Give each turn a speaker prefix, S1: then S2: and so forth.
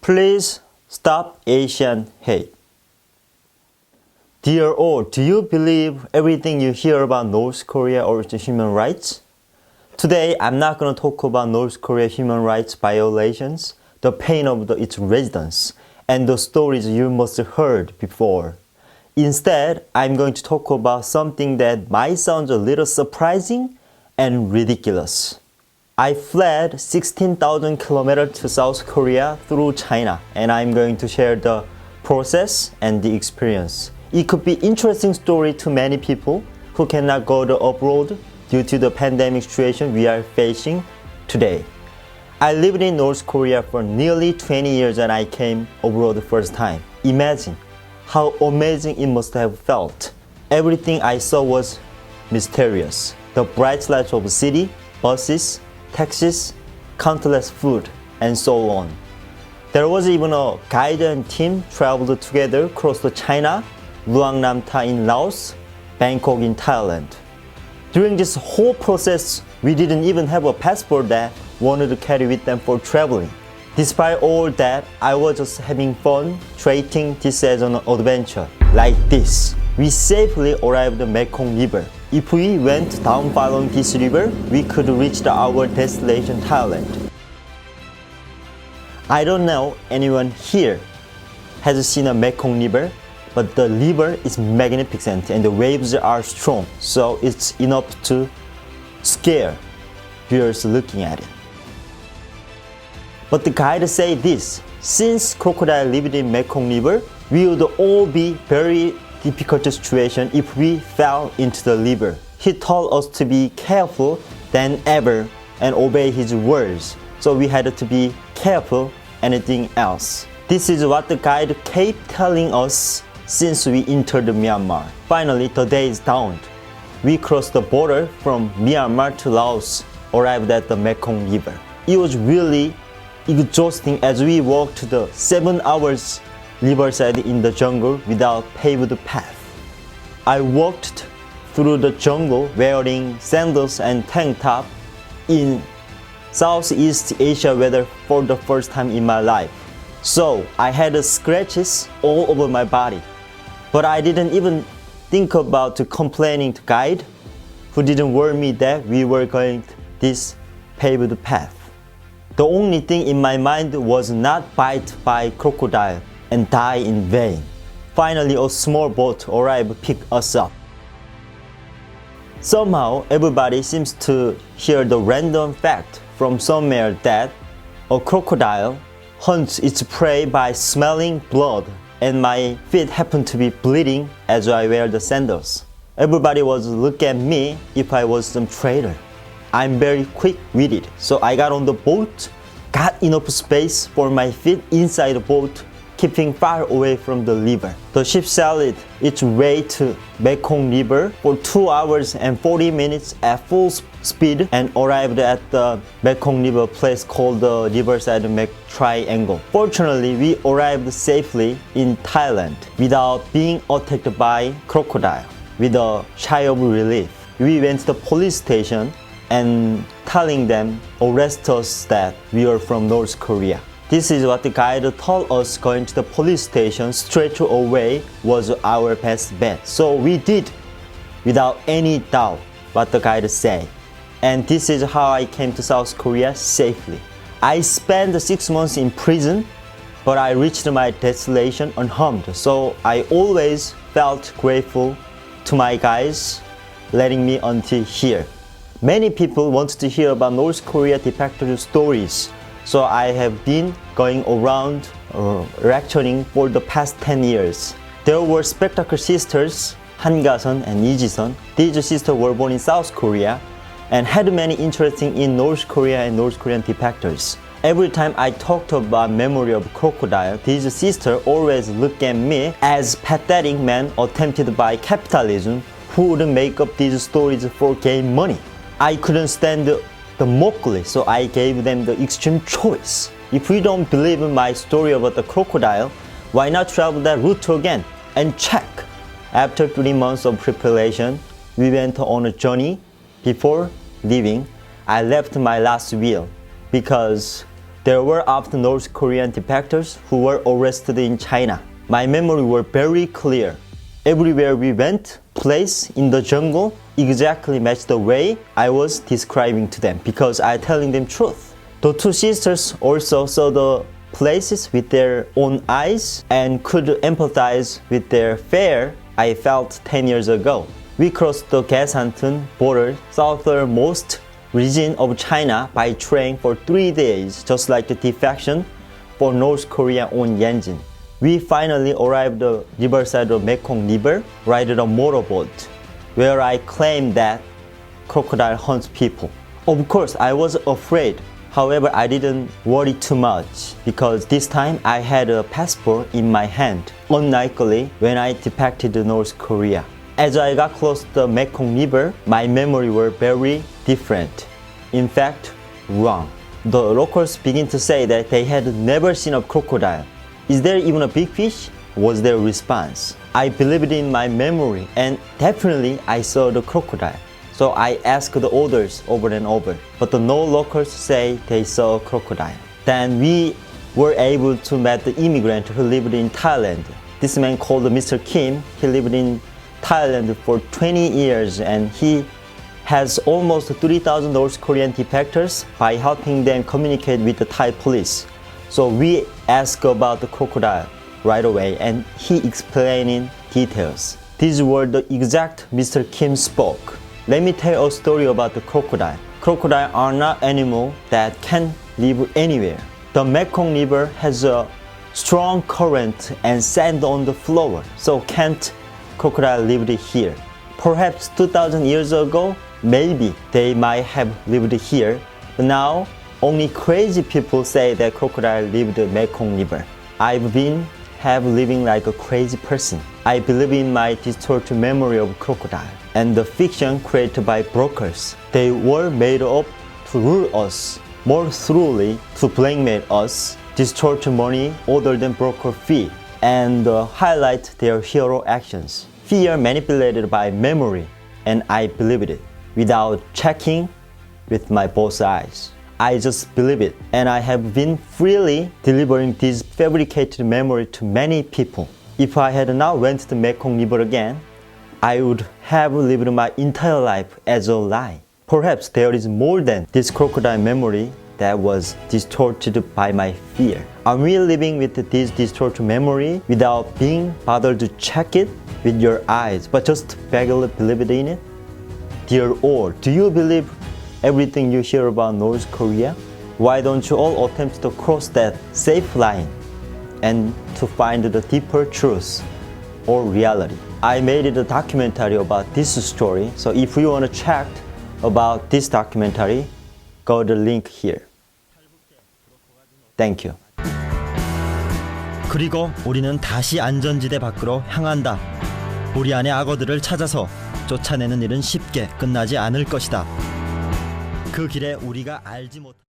S1: Please stop Asian hate. Dear all, do you believe everything you hear about North Korea or the human rights? Today, I'm not going to talk about North Korea human rights violations, the pain of its residents, and the stories you must have heard before. Instead, I'm going to talk about something that might sound a little surprising and ridiculous. I fled 16,000 kilometers to South Korea through China, and I'm going to share the process and the experience. It could be an interesting story to many people who cannot go to abroad due to the pandemic situation we are facing today. I lived in North Korea for nearly 20 years and I came abroad the first time. Imagine how amazing it must have felt. Everything I saw was mysterious. The bright lights of the city, buses, taxis, countless food, and so on. There was even a guide and team traveled together across the China, Luang Nam Ta in Laos, Bangkok in Thailand. During this whole process, we didn't even have a passport that wanted to carry with them for traveling. Despite all that, I was just having fun, treating this as an adventure. Like this, we safely arrived at Mekong River. If we went down following this river, we could reach our destination, Thailand. I don't know anyone here has seen a Mekong River, but the river is magnificent and the waves are strong, so it's enough to scare viewers looking at it. But the guide said this: since crocodile lived in Mekong River, we would all be very difficult situation if we fell into the river. He told us to be careful than ever and obey his words. So we had to be careful anything else. This is what the guide kept telling us since we entered Myanmar. Finally, the day is dawned. We crossed the border from Myanmar to Laos, arrived at the Mekong River. It was really exhausting as we walked the 7 hours riverside in the jungle without paved path. I walked through the jungle wearing sandals and tank top in Southeast Asia weather for the first time in my life. So I had scratches all over my body. But I didn't even think about complaining to guide who didn't warn me that we were going this paved path. The only thing in my mind was not bite by crocodile and die in vain. Finally, a small boat arrived to pick us up. Somehow, everybody seems to hear the random fact from somewhere that a crocodile hunts its prey by smelling blood, and my feet happen to be bleeding as I wear the sandals. Everybody was looking at me if I was some traitor. I'm very quick-witted, so I got on the boat, got enough space for my feet inside the boat, keeping far away from the river. The ship sailed its way to Mekong River for 2 hours and 40 minutes at full speed and arrived at the Mekong River place called the Riverside Triangle. Fortunately, we arrived safely in Thailand without being attacked by crocodile. With a sigh of relief, we went to the police station and telling them arrest us that we are from North Korea. This is what the guide told us. Going to the police station straight away was our best bet. So we did without any doubt what the guide said. And this is how I came to South Korea safely. I spent 6 months in prison, but I reached my destination unharmed. So I always felt grateful to my guys letting me until here. Many people want to hear about North Korea defector stories. So I have been going around lecturing for the past 10 years. There were spectacle sisters, Han-ga-sun and Lee-ji-sun. These sisters were born in South Korea and had many interesting in North Korea and North Korean defectors. Every time I talked about memory of crocodile, these sisters always look at me as pathetic man attempted by capitalism who would make up these stories for gain money. I couldn't stand the mockery, so I gave them the extreme choice. If you don't believe in my story about the crocodile, why not travel that route again and check? After 3 months of preparation, we went on a journey. Before leaving, I left my last will because There were often North Korean defectors who were arrested in China. My memory were very clear. Everywhere we went, place in the jungle exactly matched the way I was describing to them because I telling them truth. The two sisters also saw the places with their own eyes and could empathize with their fear I felt 10 years ago. We crossed the Gaesantan border, southernmost region of China by train for 3 days, just like the defection for North Korea on Yanjin. We finally arrived at the riverside of Mekong River, riding a motorboat, where I claimed that crocodile hunts people. Of course, I was afraid. However, I didn't worry too much because this time I had a passport in my hand, unlikely when I defected to North Korea. As I got close to the Mekong River, my memory were very different. In fact, wrong. The locals began to say that they had never seen a crocodile. Is there even a big fish? Was their response. I believed in my memory and definitely I saw the crocodile. So I asked the others over and over, but no locals say they saw a crocodile. Then we were able to meet the immigrant who lived in Thailand. This man called Mr. Kim. He lived in Thailand for 20 years and he has almost 3,000 North Korean defectors by helping them communicate with the Thai police. So we asked about the crocodile right away and he explained in details. These were the exact Mr. Kim spoke. Let me tell a story about the crocodile. Crocodiles are not animals that can live anywhere. The Mekong River has a strong current and sand on the floor, so can't crocodile lived here. Perhaps 2,000 years ago, maybe they might have lived here, but now only crazy people say that crocodile lived in Mekong River. I've been living like a crazy person. I believe in my distorted memory of crocodile and the fiction created by brokers. They were made up to rule us, more thoroughly to blackmail us, distort money other than broker fee, and highlight their hero actions. Fear manipulated by memory, and I believed it without checking with my both eyes. I just believe it, and I have been freely delivering this fabricated memory to many people. If I had not went to the Mekong River again, I would have lived my entire life as a lie. Perhaps there is more than this crocodile memory that was distorted by my fear. Are we living with this distorted memory without being bothered to check it with your eyes, but just vaguely believe in it? Dear all, do you believe everything you hear about North Korea? Why don't you all attempt to cross that safe line and to find the deeper truth or reality? I made a documentary about this story, so if you want to check about this documentary, go to the link here. Thank you.
S2: 그리고 우리는 다시 안전지대 밖으로 향한다. 우리 안의 악어들을 찾아서 쫓아내는 일은 쉽게 끝나지 않을 것이다. 그 길에 우리가 알지 못한